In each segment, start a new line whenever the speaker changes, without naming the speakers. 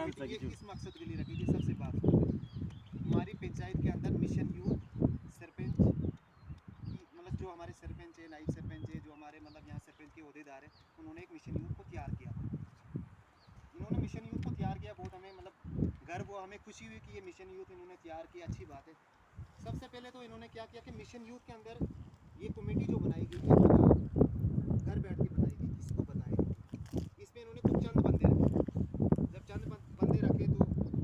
Committee ये किस मकसद के लिए रखी गई? सबसे बात हमारी पंचायत के अंदर मिशन यूथ सरपंच की मतलब जो हमारे सरपंच है, नायब सरपंच है, जो हमारे मतलब यहाँ सरपंच के अहदेदार है, उन्होंने एक मिशन यूथ को तैयार किया। इन्होंने मिशन यूथ को तैयार किया, बहुत हमें मतलब गर्व हुआ, हमें खुशी हुई कि ये मिशन यूथ इन्होंने तैयार किया, अच्छी बात है। सबसे पहले तो इन्होंने क्या किया कि मिशन यूथ के अंदर ये कमेटी जो बनाई गई है, घर बैठ के बनाई गई, किसी को बताए। इसमें इन्होंने कुछ चंद बंदे रखे। जब चंद बंदे रखे तो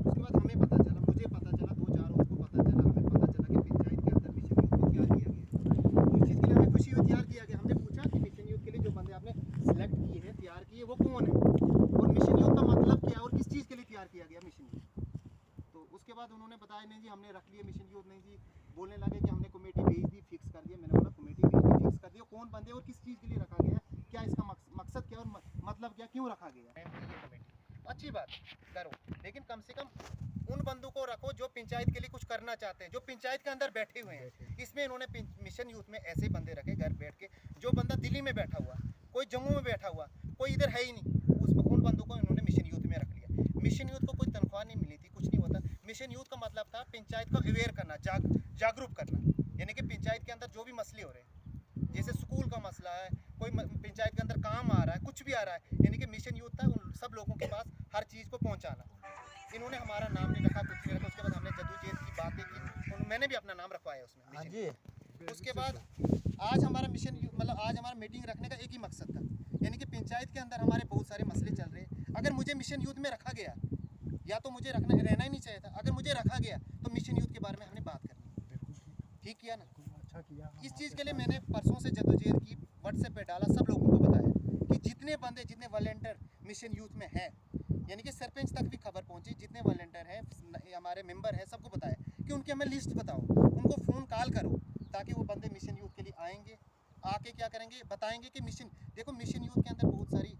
उसके बाद हमें पता चला, मुझे पता चला, 2-4 और को पता चला, हमें पता चला कि पंचायत के अंदर मिशन यूथ को तैयार किया गया। तो इस चीज़ के लिए हमें खुशी हुई, तैयार किया गया। हमने पूछा कि मिशन यूथ के लिए जो बंदे आपने सिलेक्ट किए हैं, तैयार किए, वो कौन है और मिशन यूथ का मतलब क्या है और किस चीज़ के लिए तैयार किया गया मिशन यूथ। तो उसके बाद उन्होंने बताया नहीं जी हमने रख लिया मिशन यूथ, नहीं जी बोलने लगे कि हमने कमेटी भेज दी, फिक्स कर दिया। मैंने बोला कमेटी भेज दी, फिक्स कर दिया, कौन बंदे और किस चीज़ के लिए रखा गया, क्या इसका मकसद क्या और मतलब क्या, क्यों रखा गया है ये कमेटी। अच्छी बात करो, लेकिन कम से कम उन बंदों को रखो जो पंचायत के लिए कुछ करना चाहते हैं, जो पंचायत के अंदर बैठे हुए हैं। इसमें इन्होंने मिशन यूथ में ऐसे बंदे रखे घर बैठ के, जो बंदा दिल्ली में बैठा हुआ, कोई जम्मू में बैठा हुआ, कोई इधर है ही नहीं, उन बंदों को इन्होंने मिशन यूथ में रख लिया। मिशन यूथ को कोई तनख्वाह नहीं मिली थी, कुछ नहीं होता। मिशन यूथ का मतलब था पंचायत को अवेयर करना, जागरूक करना, यानी कि पंचायत के अंदर जो भी मसले हो रहे हैं, जैसे स्कूल का मसला है, कोई पंचायत के अंदर काम आ रहा है, कुछ भी आ रहा है, यानी कि मिशन यूथ था उन सब लोगों के पास हर चीज़ को पहुंचाना। इन्होंने हमारा नाम नहीं रखा, कुछ नहीं रखा। उसके बाद हमने जद्दोजहद की बातें की, मैंने भी अपना नाम रखवाया उसमें मिशन। उसके बाद आज हमारा मिशन मतलब आज हमारा मीटिंग रखने का एक ही मकसद था, यानी कि पंचायत के अंदर हमारे बहुत सारे मसले चल रहे हैं। अगर मुझे मिशन यूथ में रखा गया, या तो मुझे रहना ही नहीं चाहिए था। अगर मुझे रखा गया तो मिशन यूथ के बारे में हमने बात करनी। ठीक किया ना?
अच्छा किया।
इस चीज़ के लिए मैंने परसों से जद्दोजहद की, व्हाट्सएप पे डाला, सब लोगों को बताया कि जितने बंदे, जितने वॉलंटियर मिशन यूथ में हैं, यानी कि सरपंच तक भी खबर पहुंची, जितने वॉलंटियर हैं, हमारे मेंबर हैं, सबको बताया कि उनकी हमें लिस्ट बताओ, उनको फ़ोन कॉल करो, ताकि वो बंदे मिशन यूथ के लिए आएंगे, आके क्या करेंगे, बताएंगे कि मिशन, देखो मिशन यूथ के अंदर बहुत सारी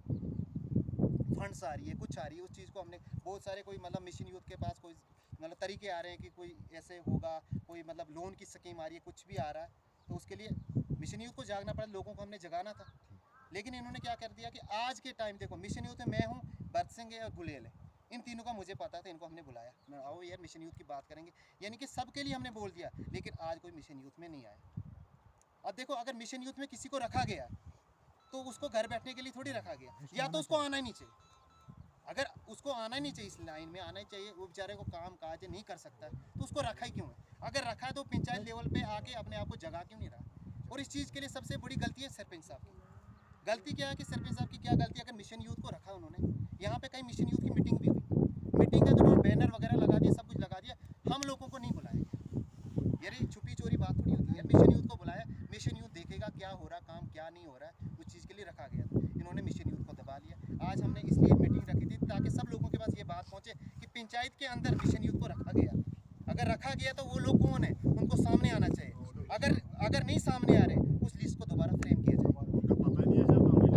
फंड्स आ रही है, कुछ आ रही है, उस चीज़ को हमने बहुत सारे, कोई मतलब मिशन यूथ के पास कोई मतलब तरीके आ रहे हैं कि कोई ऐसे होगा, कोई मतलब लोन की स्कीम आ रही है, कुछ भी आ रहा है, तो उसके लिए मिशन यूथ को जागना पड़ा, लोगों को हमने जगाना था। लेकिन इन्होंने क्या कर दिया कि आज के टाइम देखो मिशन यूथ में मैं हूँ, भरत सिंह है और गुलेल है, इन तीनों का मुझे पता था, इनको हमने बुलाया, मैं आओ यार मिशन यूथ की बात करेंगे, यानी कि सबके लिए हमने बोल दिया। लेकिन आज कोई मिशन यूथ में नहीं आया। अब देखो अगर मिशन यूथ में किसी को रखा गया तो उसको घर बैठने के लिए थोड़ी रखा गया, या तो उसको आना ही नहीं चाहिए। अगर उसको आना ही नहीं चाहिए, इस लाइन में आना ही चाहिए, वो बेचारे को काम काज नहीं कर सकता, तो उसको रखा ही क्यों है? अगर रखा है तो पंचायत लेवल पे आके अपने आप को जगा क्यों नहीं रहा? और इस चीज़ के लिए सबसे बड़ी गलती है सरपंच साहब की। गलती क्या है कि सरपंच साहब की क्या गलती है? अगर मिशन यूथ को रखा उन्होंने, यहाँ पे कहीं मिशन यूथ की मीटिंग भी हुई, मीटिंग के अंदर बैनर वगैरह लगा दिया, सब कुछ लगा दिया, हम लोगों को नहीं बुलाया गया। यार ये छुपी चोरी बात थोड़ी होती है। मिशन यूथ को बुलाया, मिशन यूथ देखेगा क्या हो रहा, काम क्या नहीं हो रहा है, उस चीज़ के लिए रखा गया था। इन्होंने मिशन यूथ को दबा लिया। आज हमने इसलिए मीटिंग रखी थी ताकि सब लोगों के पास ये बात पहुंचे कि पंचायत के अंदर मिशन यूथ को रखा गया। अगर रखा गया तो वो लोग कौन है, उनको सामने आना चाहिए। अगर अगर नहीं सामने आ रहे, उस लिस्ट को दोबारा फ्रेम किया जाए।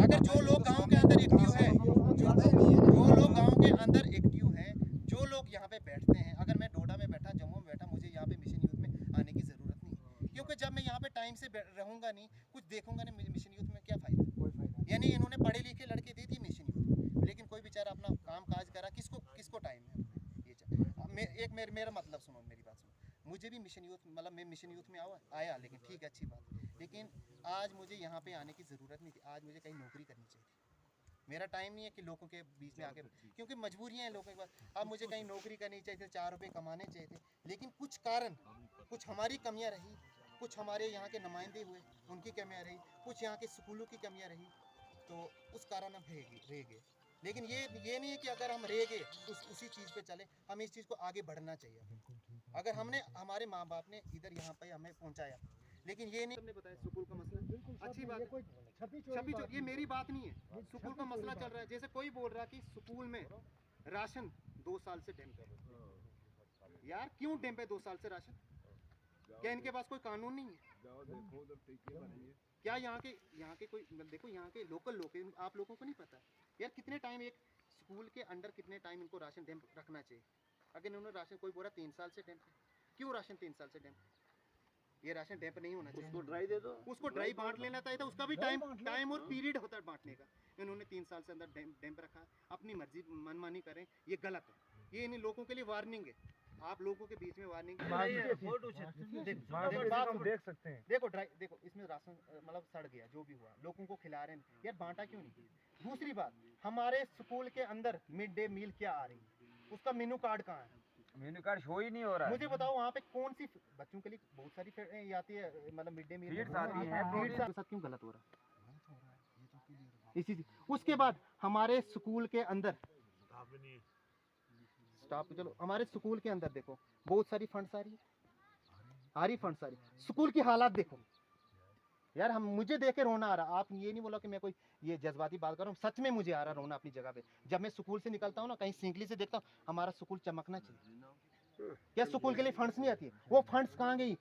अगर जो लोग गाँव के अंदर एक्टिव है, जो लोग गाँव के अंदर एक्टिव हैं, जो लोग यहाँ पे बैठते हैं, अगर मैं डोडा में बैठा, जम्मू में बैठा, मुझे यहाँ पे मिशन यूथ में आने की ज़रूरत नहीं है, क्योंकि जब मैं यहाँ पे टाइम से रहूँगा नहीं, कुछ देखूंगा नहीं, मिशन यूथ में क्या फ़ायदा?
कोई फायदा
यानी इन्होंने पढ़े लिखे लड़के दे दिए मिशन यूथ, लेकिन कोई बेचारा अपना काम काज करा, किसको किसको टाइम है? ये मेरा मतलब सुनो, मेरी बात सुनो। मुझे भी मिशन यूथ मतलब मैं मिशन यूथ में आया, लेकिन ठीक है, अच्छी बात, लेकिन आज मुझे यहाँ पे आने की ज़रूरत नहीं थी। आज मुझे कहीं नौकरी करनी चाहिए थी। मेरा टाइम नहीं है कि लोगों के बीच में आके, क्योंकि मजबूरियां हैं लोगों के पास। अब मुझे कहीं नौकरी करनी चाहिए थी, 4 रुपये कमाने चाहिए थे, लेकिन कुछ कारण, कुछ हमारी कमियां रही, कुछ हमारे यहाँ के नुमाइंदे हुए, उनकी कमियां रही, कुछ यहाँ के स्कूलों की कमियां रही, तो उस कारण हम रह गए। लेकिन ये नहीं है कि अगर हम रह गए उसी चीज़ पे चले, हमें इस चीज़ को आगे बढ़ना चाहिए। अगर हमने, हमारे माँ बाप ने इधर यहाँ पे हमें पहुँचाया, लेकिन ये नहीं, हमने बताया स्कूल का मसला, अच्छी बात है, छपी ये मेरी बात नहीं है, स्कूल का मसला चल रहा है। जैसे कोई बोल रहा है कि स्कूल में राशन 2 साल से डैम पे, यार क्यों डैम पे 2 साल से राशन? क्या इनके पास कोई कानून नहीं है? क्या यहाँ के कोई, देखो यहाँ के लोकल लोग, आप लोगों को नहीं पता यार कितने टाइम एक स्कूल के अंडर, कितने टाइम इनको राशन डैम रखना चाहिए? अगर इन्होंने राशन, कोई बोला 3 साल से डैम पे, क्यों राशन 3 साल से डैम? ये राशन डैम पे नहीं होना चाहिए।
उसको ड्राई दे दो,
उसको ड्राई बांट लेना चाहिए था, उसका भी टाइम और पीरियड होता है बांटने का। इन्होंने 3 साल से अंदर डैम रखा, अपनी मर्जी मनमानी करें, ये गलत है। ये इन लोगों के लिए वार्निंग है, आप लोगों के बीच में वार्निंग है।
देख सकते हैं।
देखो इसमें राशन मतलब सड़ गया, जो भी हुआ लोगों को खिला रहे हैं यार, बांटा क्यों नहीं? दूसरी बात, हमारे स्कूल के अंदर मिड डे मील क्या आ रही है, उसका मेनू कार्ड कहाँ है?
मेनू कार्ड शो ही नहीं हो रहा है।
मुझे बताओ वहाँ पे कौन सी बच्चों के लिए बहुत सारी ये आती है, मतलब मिड डे मील
फीड्स आती हैं,
फीड्स के साथ क्यों गलत हो रहा है? इसी उसके बाद हमारे स्कूल के अंदर स्टाफ, चलो हमारे स्कूल के अंदर देखो बहुत सारी फंड्स आ रही है, फंड्स आ रही, स्कूल की हालात देखो यार, हम मुझे देख के रोना आ रहा। आप ये नहीं बोला कि मैं कोई ये जज्बाती बात कर रहा हूँ, सच में मुझे आ रहा रोना अपनी जगह पे। जब मैं स्कूल से निकलता हूँ ना, कहीं सिंगली से देखता हूँ, हमारा स्कूल चमकना चाहिए। क्या स्कूल के लिए फंड्स नहीं आती है? वो फंड्स कहाँ गई?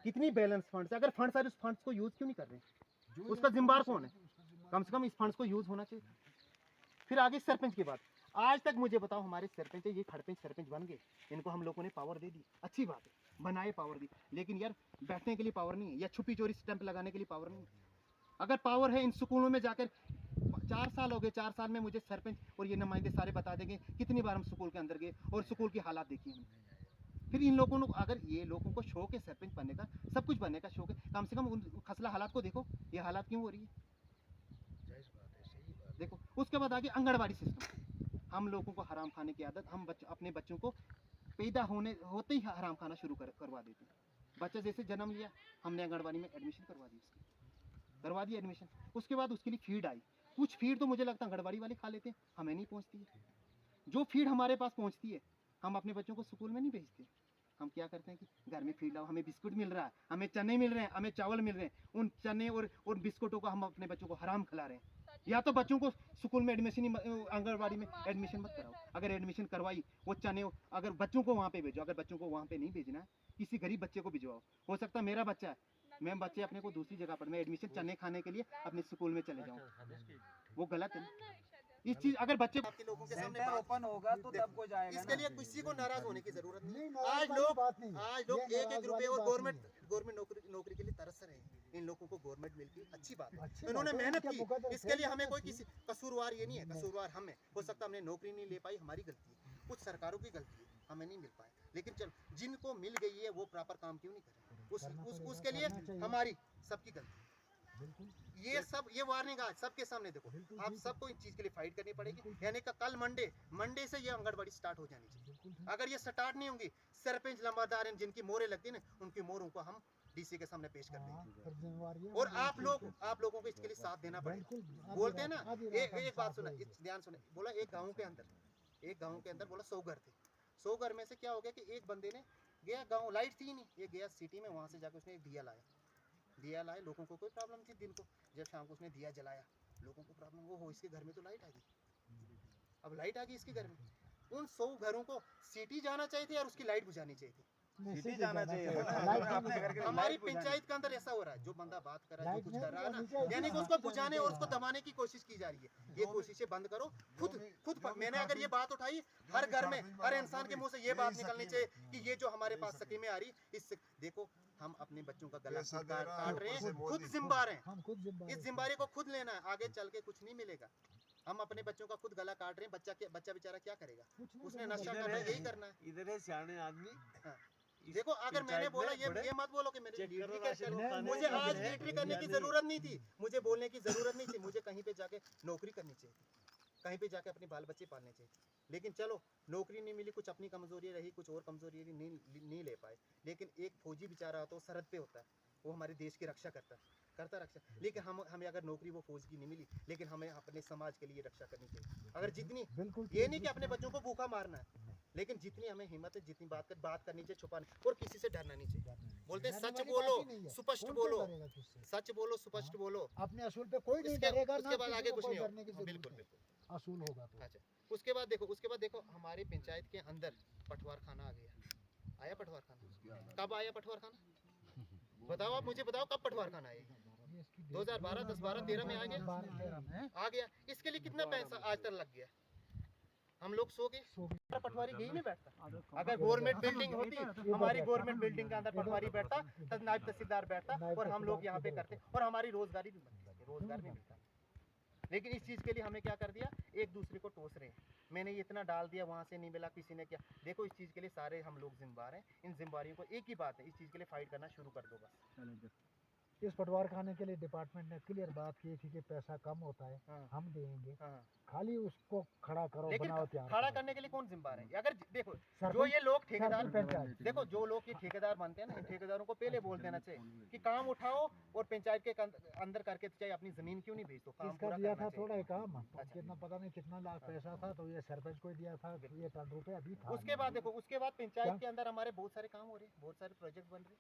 कितनी बैलेंस फंड्स है? अगर फंड्स आ रहे, उस फंड्स को यूज क्यों नहीं कर रहे? उसका जिम्मेदार कौन है? कम से कम इस फंड्स को यूज होना चाहिए। फिर आगे सरपंच की बात, आज तक मुझे बताओ हमारे सरपंच, ये खड़पंच सरपंच बन गए, इनको हम लोगों ने पावर दे दी, अच्छी बात है, बनाए पावर दी, लेकिन यार बैठने के लिए पावर नहीं है, या छुपी चोरी स्टैंप लगाने के लिए पावर नहीं है। अगर पावर है, इन स्कूलों में जाकर 4 साल हो गए, 4 साल में मुझे सरपंच और ये नुमाइंदे सारे बता देंगे कितनी बार हम स्कूल के अंदर गए और स्कूल की हालात देखी हमने। फिर इन लोगों को, अगर ये लोगों को शौक है सरपंच बनने का, सब कुछ बनने का शौक है, कम से कम उन खसला हालात को देखो, ये हालात क्यों हो रही है? देखो उसके बाद आगे आंगनबाड़ी सिस्टम, हम लोगों को हराम खाने की आदत, हम अपने बच्चों को पैदा होते ही हराम खाना शुरू करवा देते हैं। बच्चा जैसे जन्म लिया, हमने आंगनबाड़ी में एडमिशन करवा दी एडमिशन। उसके बाद उसके लिए फीड आई, कुछ फीड तो मुझे लगता है आंगनबाड़ी वाले खा लेते हैं, हमें नहीं पहुंचती है। जो फीड हमारे पास पहुंचती है, हम अपने बच्चों को स्कूल में नहीं भेजते। हम क्या करते हैं कि घर में फीड लाओ, हमें बिस्कुट मिल रहा है, हमें चने मिल रहे हैं, हमें चावल मिल रहे हैं, उन चने और बिस्कुटों को हम अपने बच्चों को हराम खिला रहे हैं। या तो बच्चों को स्कूल में एडमिशन, आंगनबाड़ी में एडमिशन मत कराओ, अगर एडमिशन करवाई, वो चने, अगर बच्चों को वहाँ पे भेजो, अगर बच्चों को वहाँ पे नहीं भेजना है, किसी गरीब बच्चे को भिजवाओ। हो सकता है मेरा बच्चा है, मैं बच्चे अपने को दूसरी जगह पर, मैं एडमिशन चने खाने के लिए अपने स्कूल में चले जाऊँ, वो गलत है। इस चीज अगर बच्चे आपके लोगों के सामने
ओपन होगा तो तब को जाएगा।
इसके लिए किसी को नाराज होने की जरूरत नहीं। आज लोग एक रुपए और गवर्नमेंट नौकरी के लिए तरस रहे हैं। इन लोगों को गवर्नमेंट मिल गई, अच्छी बात है, इन्होंने मेहनत की, इसके लिए हमें कोई किसी कसूरवार ये नहीं है, कसूरवार हमें, हो सकता हमने नौकरी नहीं ले पाई, हमारी गलती है, कुछ सरकारों की गलती है, हमें नहीं मिल पाए, लेकिन चलो जिनको मिल गई है वो प्रॉपर काम क्यों नहीं करे? उसके लिए हमारी सबकी गलती है। ये सब, ये वार्निंग आज सबके सामने, देखो आप सबको इस चीज के लिए फाइट करनी पड़ेगी। यानी कि कल मंडे से ये आंगनबाड़ी स्टार्ट हो जानी चाहिए। अगर ये स्टार्ट नहीं होंगी, सरपंच लंबादार जिनकी मोहरें लगती है ना, उनकी मोहरों को हम डीसी के सामने पेश कर देंगे। और आप लोगों को इसके लिए साथ देना पड़ेगा। बोलते हैं ना, एक बात सुना, ध्यान सुने, बोला एक गाँव के अंदर बोला 100 घर थे, 100 घर में से क्या हो गया कि एक बंदे ने गया, गाँव लाइट थी नहीं, ये गया सिटी में, वहाँ से जाकर उसने एक दिया लाए, लोगों को कोई प्रॉब्लम थी दिन को, जब शाम को उसने दिया जलाया, लोगों को प्रॉब्लम, वो हो इसके घर में तो लाइट आ गई, अब लाइट आ गई इसके घर में। उन 100 घरों को सिटी जाना चाहिए थी और उसकी लाइट बुझानी चाहिए थी,
सिटी जाना चाहिए।
हमारी पंचायत के अंदर ऐसा हो रहा है, जो बंदा बात कर रहा है, जो कुछ कर रहा है ना, यानी कि उसको बुझाने और उसको दबाने की कोशिश की जा रही है। ये कोशिशें बंद करो। खुद मैंने अगर ये बात उठाई, हर घर में, हर इंसान के मुंह से ये बात निकलनी चाहिए कि ये जो हमारे पास स्कीमें आ रही, इससे देखो हम अपने बच्चों का गला काट रहे हैं, खुद जिम्मेदार हैं, इस जिम्मेदारी को खुद लेना है, आगे चल के कुछ नहीं मिलेगा। हम अपने बच्चों का खुद गला काट रहे हैं, बच्चा बेचारा क्या करेगा? उसने नशा करना, यही करना है।
इधर है सियाने आदमी।
देखो अगर मैंने बोला, ये मत बोलो कि मैंने मुझे आज लीडरी करने की जरूरत नहीं थी, मुझे बोलने की जरूरत नहीं थी, मुझे कहीं पे जाके नौकरी करनी चाहिए थी, कहीं पे जाके अपने बाल बच्चे पालने चाहिए, लेकिन चलो नौकरी नहीं मिली, कुछ अपनी कमजोरी रही, कुछ और कमजोरी रही, नहीं ले पाए। लेकिन एक फौजी बेचारा होता है, वो सरहद पे होता है, वो हमारे देश की रक्षा करता रक्षा, लेकिन हमें अगर नौकरी वो फौज की नहीं मिली, लेकिन हमें अपने समाज के लिए रक्षा करनी चाहिए। अगर जितनी, ये नहीं कि अपने बच्चों को भूखा मारना है, लेकिन जितनी हमें हिम्मत है, जितनी बात करनी चाहिए, छुपाने, और किसी से डरना नहीं चाहिए। बोलते हैं सच बोलो, स्पष्ट बोलो, सच बोलो, स्पष्ट बोलो,
अपने असूल पे कोई नहीं डरेगा,
उसके बाद आगे कुछ नहीं
होगा।
होगा। बिल्कुल
असूल होगा तो।
अच्छा, उसके बाद देखो हमारी पंचायत के अंदर पटवार खाना आ गया। आया पटवार खाना? कब आया पटवार खाना? बताओ, आप मुझे बताओ, कब पटवार खाना आएगा? 2012, 10, 12, 13 में आ गया। इसके लिए कितना पैसा आज तक लग गया? हम लोग सो गए, पटवारी यही नहीं बैठता। अगर गवर्नमेंट बिल्डिंग होती, हमारी गवर्नमेंट बिल्डिंग के अंदर पटवारी बैठता, तब नायब तहसीलदार बैठता, और हम लोग यहाँ पे करते, और हमारी रोजगारी भी बनती, रोजगार नहीं मिलता। लेकिन इस चीज के लिए हमें क्या कर दिया, एक दूसरे को टोस रहे हैं। मैंने ये इतना डाल दिया, वहाँ से नहीं मिला, किसी ने क्या। देखो इस चीज़ के लिए सारे हम लोग जिम्मेदार हैं। इन जिम्मेदारियों को एक ही बात है, इस चीज़ के लिए फाइट करना शुरू कर दो बस।
इस पटवार खाने के लिए डिपार्टमेंट ने क्लियर बात की थी कि पैसा कम होता है,
हाँ।
हम देंगे,
हाँ।
खाली उसको खड़ा करो,
लेकिन
बनाओ, तैयार
खड़ा
करो।
करने के लिए कौन जिम्मेदार है? अगर देखो जो
सरपंच-
ये लोग ठेकेदार,
सरपंच पंचायत।
देखो जो लोग ये ठेकेदार बनते हैं ना, इन ठेकेदारों को पहले बोल देना चाहिए कि काम उठाओ और पंचायत के अंदर करके चाहिए, अपनी जमीन क्यों नहीं बेच दो, काम
इसका
पूरा
दिया
करना
था थोड़ा
चाहिए।
ही काम,
अच्छा।
कितना पता नहीं कितना लाख पैसा था, तो ये सरपंच को दिया था, ये टन रुपए अभी था।
उसके बाद देखो, उसके बाद पंचायत
क्या?
के अंदर हमारे बहुत सारे काम हो रहे हैं, बहुत सारे प्रोजेक्ट बन रहे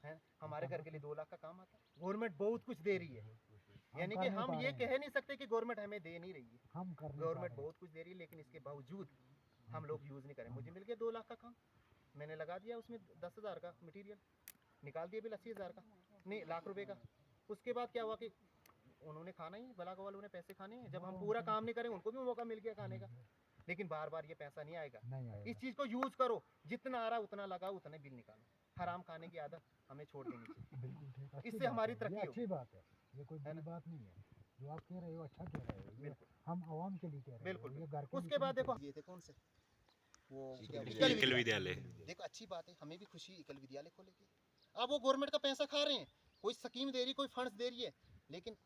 हैं। हमारे घर के लिए 2 लाख का काम आता है। गवर्नमेंट बहुत कुछ दे रही है, यानी कि हम ये कह नहीं सकते कि गवर्नमेंट हमें दे नहीं रही है।
हम कर
गवर्नमेंट बहुत कुछ दे रही है, लेकिन इसके बावजूद हम लोग यूज़ नहीं करें। मुझे मिल गया 2 लाख का काम, मैंने लगा दिया उसमें 10,000 का मटेरियल, निकाल दिया बिल 80,000 का, नहीं लाख रुपए का। उसके बाद क्या हुआ कि उन्होंने खाना ही, बलागा वालों ने पैसे खाने हैं। जब हम पूरा काम नहीं करें, उनको भी मौका मिल गया खाने का। लेकिन बार बार ये पैसा नहीं आएगा।
नहीं आएगा।
इस चीज़ को यूज़ करो, जितना आ रहा उतना लगाओ, उतने बिल निकालो। हराम खाने की आदत हमें छोड़ देनी चाहिए।
बिल्कुल ठीक, अच्छी
इससे
बात
हमारी
है,
तरक्की
ये
होगी।
अच्छी बात है, ये कोई
है
बुरी
ना?
बात नहीं है। जो आप कह रहे हो अच्छा कह रहे हो, ये
बिल्कुल।
हम आवाम के लिए कह रहे
बिल्कुल,
हो, ये घर के
उसके
लिए
बाद
नहीं
देखो
कह
ये थे कौन से वो
एकल विद्यालय।
देखो अच्छी बात है, हमें भी खुशी एकल विद्यालय खोलेगी। अब वो गवर्नमेंट का पैसा खा रहे हैं, कोई स्कीम दे रही, कोई फंड्स दे रही है, लेकिन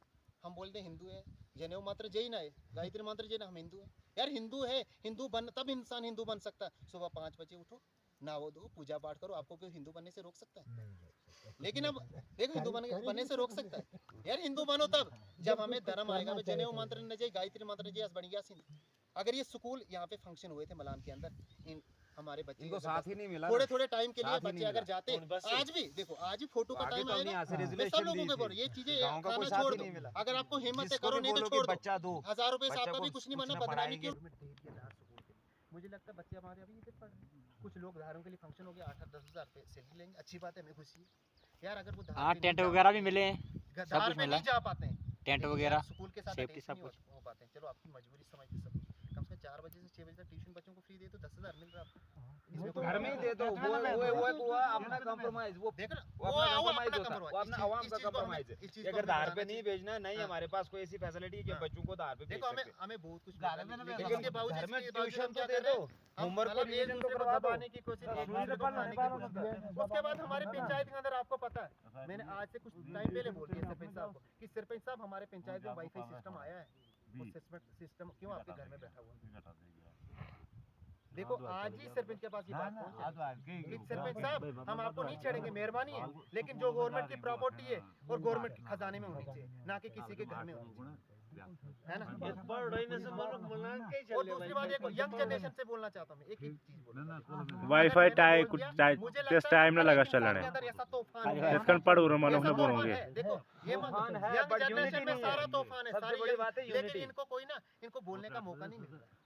हम बोलते हैं हिंदू है, जनेऊ मात्र जैन है, गायत्री मंत्र जैन, हम हिंदू है। यार हिंदू है, हिंदू बन तब इंसान हिंदू बन सकता है। सुबह 5 बजे उठो, नहाओ धो, पूजा पाठ करो, आपको कोई हिंदू बनने से रोक सकता है?
नहीं रोक सकते।
लेकिन अब देखो हिंदू बनने से रोक सकता है? यार हिंदू बनो तब जब हमें धर्म आएगा। मैं जनेऊ मंत्र न जय, गायत्री मंत्र जय, बन गया सिंध। अगर ये स्कूल यहाँ पे फंक्शन हुए थे मलान के अंदर, इन हमारे बच्चे
इनको साथ ही नहीं मिला
थोड़े थोड़े टाइम के लिए
साथ ही
बच्चे
नहीं
अगर
मिला।
जाते,
उन बस
आज भी देखो, आज भी फोटो का
आगे
टाइम
तो हमने
आएगा,
यहाँ से
मैं सब
रेजोल्यूशन
लोगों
दी
को बोल
थी।
ये चीजें
गाँव का कोई
खाना
साथ
छोड़
ही
दो।
नहीं मिला।
अगर आपको हिम्मत है
जिसको
करो,
भी
नहीं तो
बोलो कि
छोड़ दो।
बच्चा दो,
1000 रुपए से
बच्चे
आपका
को
भी कुछ नहीं
कुछ
बनना,
ना
बदनामी
पढ़ाएंगे।
क्यों? मुझे लगता है बच्चे हमारे अभी इधर पढ़ रहे हैं। कुछ लोग धारों के लिए फंक्शन हो गया, 8-10 हज़ार सैलरी लेंगे, अच्छी बात है, हमें खुशी है। यार अगर वो धार
हाँ
पे
टेंट
नहीं जा
वगैरह भी
पाते,
मिले हैं, सब
धार
कुछ
पे
मिला,
नहीं जा पाते हैं,
टेंट
लेकिन
वगैरह
यार स्कूल के साथ
सेफ्टी
अटैच
सब
नहीं
कुछ।
हो पाते हैं। चलो आपकी मजबूरी समझते सब, कम से कम 4 बजे से 6 बजे तक ट्यूशन बच्चों को फ्री दे तो 10,000 मिल रहा है आपको। इसमें कोई
घर में ही दे दो, वो अपना कंप्रोमाइज, वो
देख ना,
वो अपना
आओ,
कंप्रोमाइज
अपना
होता है,
compromise।
वो अपना
इस
आवाम
चीज़
का
को हमें-
कंप्रोमाइज है।
इस चीज़ को
अगर
हमें
धार पे
बताना
नहीं
चाहिए।
भेजना, नहीं
हाँ।
हमारे पास कोई ऐसी फैसिलिटी कि
हाँ।
बच्चों को धार पे भेज
देखो हमें
सकते।
हमें बहुत कुछ
घर
मिला,
में
लेकिन
लेकिन
इसके बावजूद
घर में
इसके बावजूद
ट्यूशन
हम क्या
तो दे
कर रहे
दो,
हैं? हम
होमवर्क को
मतलब एक
रिवीजन तो
दूसरे को
करवा दो।
दबाने की कोशिश, एक दूसरे को खाने की कोशिश। उसके बाद हमारे पंचायत के अंदर आपको पता है, मैंने आज से कुछ टाइम पहले बोल दिया सरपंच साहब को कि सरपंच साहब हमारे पंचायत में वाईफाई सिस्टम आया है, वो सिस्टम क्यों आपके घर में बैठा हुआ है? देखो आज ही सरपंच के पास ये बात पहुंची कि सरपंच साहब हम आपको नहीं छेड़ेंगे, मेहरबानी है, लेकिन जो गवर्नमेंट की प्रॉपर्टी है और गवर्नमेंट के खजाने में होनी चाहिए, ना कि किसी के घर में होनी चाहिए, है ना? और दूसरी बात एक यंग जनरेशन से बोलना चाहता हूँ मैं, एक ही चीज बोलना,
वाईफाई टाइम
मुझे
कुछ
लगता
टाइम ना
है
लगा
हर एक इंसान
चलने
के अंदर ऐसा तूफान है,
इसकन पढ़ रहा मनो
ऐसा
ने
तूफान
बोलोगे
है। देखो ये
तूफान है,
यंग
but
जनरेशन
unity
में
नहीं
सारा
है।
तूफान है,
सबसे
सारी
बड़ी
young-
बात है
लेकिन
unity।
इनको कोई ना, इनको बोलने का मौका नहीं मिल रहा,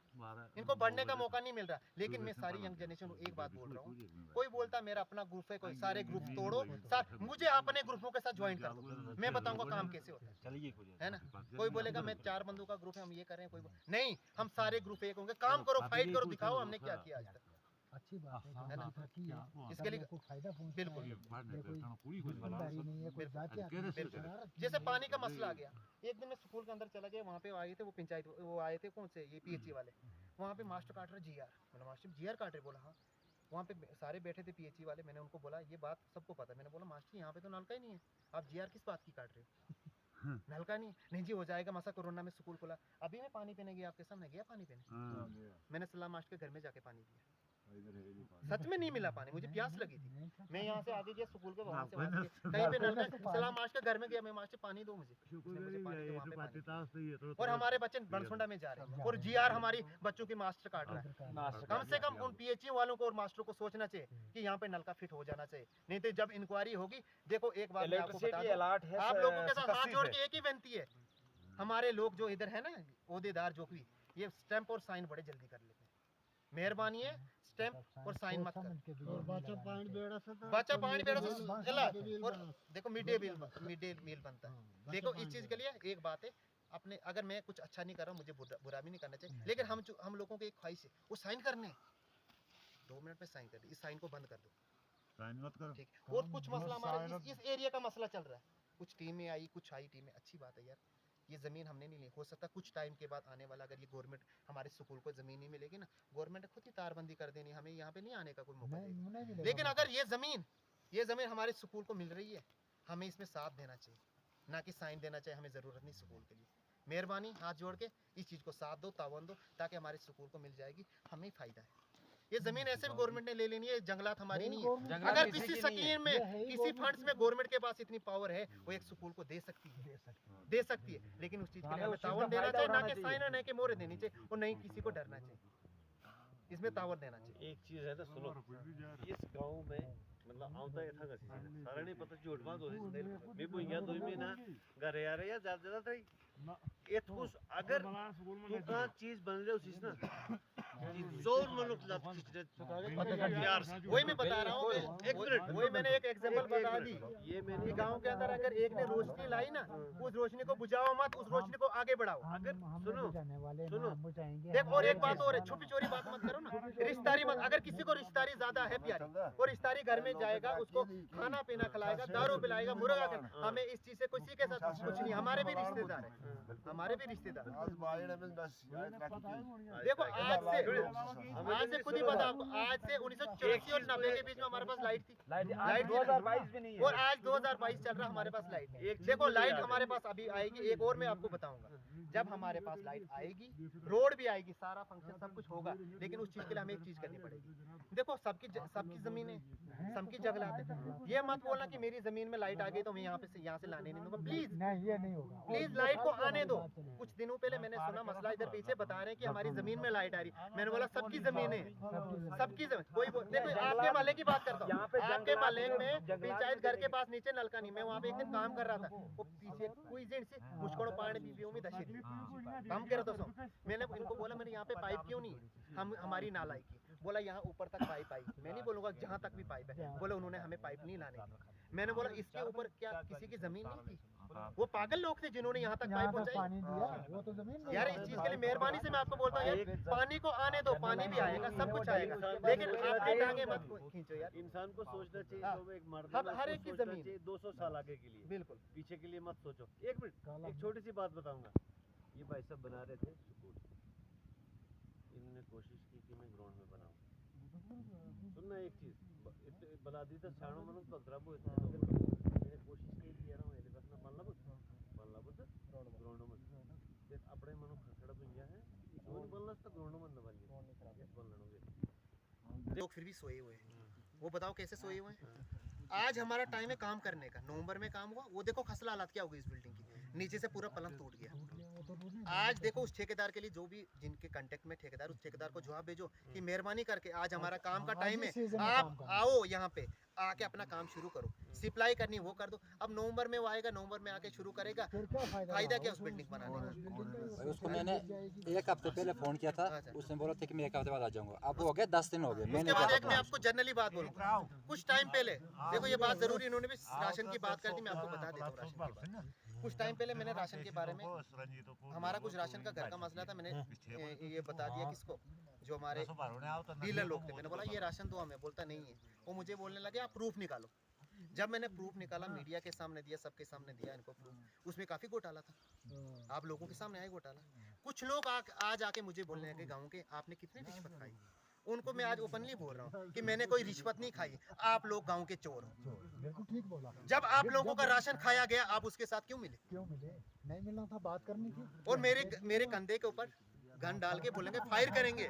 इनको बढ़ने का मौका नहीं मिल रहा। लेकिन मैं सारी यंग जनरेशन को एक बात बोल रहा हूँ, कोई बोलता मेरा अपना ग्रुप है, कोई सारे ग्रुप तोड़ो, मुझे अपने ग्रुपों के साथ ज्वाइन कर दो, मैं बताऊंगा काम कैसे होता है ना? कोई बोलेगा मैं 4 बंदों का ग्रुप है, हम ये कर रहे हैं, कोई नहीं, हम सारे ग्रुप एक होंगे, काम करो, फाइट करो, दिखाओ हमने क्या किया आज तक,
अच्छी बात है,
है ना?
तरक्की है,
इसके लिए
को फायदा पहुंचता
बिल्कुल,
है, ये कोई दुश्मनदारी नहीं है, कोई जाति
बिल्कुल। जैसे पानी का मसला आ गया, एक दिन मैं स्कूल के अंदर चला गया, वहाँ पे आए थे वो पंचायत, वो आए थे कौन से, ये पीएचई वाले, वहाँ पे मास्टर काट रहे जीआर, मतलब मास्टर जीआर काट रहे, बोला हाँ, वहाँ पे सारे बैठे थे पीएचई वाले, मैंने उनको बोला ये बात सबको पता है, मैंने बोला मास्टर यहाँ पे तो नलका ही नहीं है, आप जीआर किस बात की काट रहे हो? नलका नहीं जी, हो जाएगा, मसा कोरोना में स्कूल खुला, अभी मैं पानी पीने गया, आपके सामने गया पानी पीने, मैंने सलाम मास्टर के घर में जाके पानी पिया, सच में नहीं मिला पानी, मुझे प्यास लगी थी, मैं यहाँ से आगे गया स्कूल के, वहाँ से कहीं पे नल में, सलाम मास्टर के घर में गया, मैं मास्टर पानी दो मुझे, उसने मुझे पानी दो, वहाँ पे पानी दिया। और हमारे बच्चे बनसुंडा में जा रहे हैं और जीआर हमारी बच्चों की मास्टर काट रहा है। कम से कम उन पीएचई वालों को और मास्टरों को सोचना चाहिए कि यहाँ पे नल का फिट हो जाना चाहिए, नहीं तो जब इंक्वायरी होगी, देखो एक बात मैं आपको बता
इलेक्ट्रिसिटी
दूं,
अलर्ट है
आप लोगों के साथ हाथ
87
जोड़
से।
के एक ही विनती है, हमारे लोग जो इधर है ना ओहदेदार जो भी, ये स्टैंप और साइन बड़े जल्दी कर लेते हैं, मेहरबानी है स्टैंप और साइन मत कर, बच्चा पानी बेड़ा से चला, और देखो मिड डे मील बनता है। देखो इस चीज के लिए एक बात है, अपने अगर मैं कुछ अच्छा नहीं कर रहा हूँ, मुझे बुरा भी नहीं करना चाहिए, लेकिन हम लोगों की एक ख्वाहिश है, वो साइन करने 2 मिनट में साइन कर दे, इस साइन को बंद कर दो, ठीक है? और कुछ मसला हमारा इस एरिया का मसला चल रहा है, कुछ टीमें आई, कुछ आई टीमें, अच्छी बात है यार, ये ज़मीन हमने नहीं ली, हो सकता है कुछ टाइम के बाद आने वाला अगर ये गवर्नमेंट हमारे स्कूल को ज़मीन नहीं मिलेगी ना, गवर्नमेंट खुद ही तारबंदी कर देनी, हमें यहाँ पे नहीं आने का कोई मौका
नहीं
देगा।
नहीं मिलेगा
लेकिन अगर ये ज़मीन हमारे स्कूल को मिल रही है, हमें इसमें साथ देना चाहिए, ना कि साइन देना चाहिए, हमें ज़रूरत नहीं स्कूल के लिए। मेहरबानी हाथ जोड़ के इस चीज़ को साथ दो, तावन दो, ताकि हमारे स्कूल को मिल जाएगी, हमें फ़ायदा है। ये ज़मीन ऐसे भी गवर्नमेंट ने ले लेनी है, जंगलात हमारी नहीं है।
गवर्नमेंट
अगर
किसी
किसी
की नहीं है।
स्कीम में,
ये है ही
किसी
गवर्नमेंट
फंड्स में गवर्नमेंट के पास इतनी पावर है, वो एक स्कूल को दे सकती है, दे सकती है, लेकिन उस चीज़ के लिए
हमें
हमें
उस चीज़
तावन
का
देना
फायदा
चाहिए, ना
उठाना
कि
चाहिए।
साइन नहीं कि मोहर देनी चाहिए, और नहीं किसी को डरना चाहिए, इसमें तावन देना चाहिए।
एक चीज है तो सुनो, इस गांव में मतलब आउंदा था कसी से सारा नहीं पता झूठ बात होती है। मैं बोल गया 2 महीना घर आ रहे या ज्यादा था ये कुछ अगर दुकान चीज बन रही उसी ना जोर मनुख लत प्यार से
वही मैं बता रहा हूँ,
एक मिनट
वही मैंने एक एग्जांपल बता दी।
ये मैंने
ये गांव के अंदर अगर एक ने रोशनी लाई ना, उस रोशनी को बुझाओ मत, उस रोशनी को आगे बढ़ाओ।
अगर
सुनो बुझाने वाले
सुनो,
ना बुझाएंगे
देख, और एक बात और है, छुपी चोरी बात मत करो ना, रिश्तेदारी मत। अगर किसी को रिश्तेदारी ज्यादा है प्यारी, और रिश्तेदारी घर में जाएगा, उसको खाना पीना खिलाएगा, दारू पिलाएगा, मुर्गा खिलाएगा, हमें इस चीज से किसी के साथ कुछ नहीं, हमारे भी रिश्तेदार है, हमारे भी रिश्तेदार। देखो आज से खुद ही पता आपको, आज से 1984 और 90 के बीच में हमारे पास लाइट थी,
लाइट 2022 भी नहीं है।
और आज 2022 चल रहा, हमारे पास लाइट नहीं। देखो लाइट हमारे पास अभी आएगी, एक और मैं आपको बताऊंगा, जब हमारे पास लाइट आएगी, रोड भी आएगी, सारा फंक्शन सब कुछ होगा, लेकिन उस चीज के लिए हमें एक चीज करनी पड़ेगी। देखो सबकी जमीन है, सबकी जंगलात है, ये मत बोलना कि मेरी जमीन में लाइट आ गई तो मैं यहाँ से लाने नहीं दूंगा। प्लीज
नहीं ये नहीं होगा
प्लीज लाइट को आने दो। कुछ दिनों पहले मैंने सुना मसला इधर पीछे बता रहे हैं कि हमारी जमीन में लाइट आ रही, मैंने बोला सबकी जमीन है, सबकी जमीन। कोई देखो आपके माले की बात करता हूँ, आपके माले में पंचायत घर के पास नीचे नलका नहीं, मैं वहाँ पे एक दिन काम कर रहा था, वो पीछे कोई जेंट से मुझको पानी बीवियों में दशे काम कर रहा था। मैंने इनको बोला मैंने यहाँ पे पाइप क्यों नहीं है, हम हमारी नालाई की, बोला यहाँ ऊपर तक पाइप आई, मैं नहीं बोलूंगा जहाँ तक भी पाइप है, बोले उन्होंने हमें पाइप नहीं लाने दी। मैंने बोला इसके ऊपर क्या किसी की जमीन नहीं थी? वो पागल लोग थे जिन्होंने यहाँ तक पाइप पहुंचाई।
पानी दिया वो तो जमीन में
यार इस चीज के लिए मेहरबानी से मैं आपको बोलता हूँ यार, पानी को आने दो, पानी भी आएगा, सब कुछ आएगा, लेकिन आपके टांगे मत खींचो यार।
इंसान को सोचना चाहिए,
हाँ।
तो एक मर्द
अब हर एक की जमीन
200 साल आगे के लिए,
बिल्कुल
पीछे के लिए मत सोचो। एक मिनट, एक छोटी सी बात बताऊंगा। ये भाई साहब बना रहे थे स्कूल, इन्होंने कोशिश की कि मैं ग्राउंड में बनाऊं। सुनना एक चीज बना दी तो छाणो मनो पंद्रह वो इतना तो मैंने कोशिश की थी यार मेरे पास ना मान ला बुद्ध ग्राउंड में ते अपने मनो खखड़ा पिंजा है जोन बनला तो ग्राउंड में न बन बनलोगे।
लोग फिर भी सोए हुए हैं, वो बताओ कैसे सोए हुए हैं? आज हमारा टाइम है काम करने का, नवंबर में काम हुआ, वो देखो खसला हालत क्या हो गई इस बिल्डिंग की, नीचे से पूरा पलंग टूट गया। आज देखो उस ठेकेदार के लिए, जो भी जिनके कांटेक्ट में ठेकेदार, उस ठेकेदार को जवाब भेजो कि मेहरबानी करके आज हमारा काम का टाइम है, आप आओ यहाँ पे आके अपना काम शुरू करो, सप्लाई करनी वो कर दो। अब नवंबर में वो आएगा, नवंबर में आके शुरू करेगा, फायदा क्या उस बिल्डिंग बनाने का?
भाई उसको मैंने 1 हफ्ते पहले फोन किया था, उसने बोला था कि मैं 1 हफ्ते बाद आ जाऊंगा। अब वो हो गया 10 दिन हो गए, मैंने
उसके बाद
क्या
एक मैं आपको जनरली बात बोलूंगा, कुछ टाइम पहले देखो ये बात जरूरी, इन्होंने भी राशन की बात कर दी, मैं आपको बता देता हूँ राशन की बात। कुछ टाइम पहले मैंने राशन के बारे में, हमारा कुछ राशन का घर का मसला था, मैंने ये बता दिया किसको, जो हमारे डीलर लोग थे, मैंने बोला ये राशन दो हमें, बोलता नहीं है। वो मुझे बोलने लगे आप प्रूफ निकालो। जब मैंने प्रूफ निकाला, मीडिया के सामने दिया, सबके सामने दिया इनको प्रूफ, उसमें काफ़ी घोटाला था, आप लोगों के सामने आए घोटाला। कुछ लोग आज आके मुझे बोलने लगे गाँव के, आपने कितनी रिश्वत खाई? उनको मैं आज ओपनली बोल रहा हूँ कि मैंने कोई रिश्वत नहीं खाई, आप लोग गांव के चोर हो।
बिल्कुल ठीक बोला।
जब आप लोगों का राशन खाया गया, आप उसके साथ क्यों मिले?
क्यों मिले? नहीं मिलना था, बात करनी थी।
और मेरे कंधे के ऊपर गन डाल के बोलेंगे फायर करेंगे।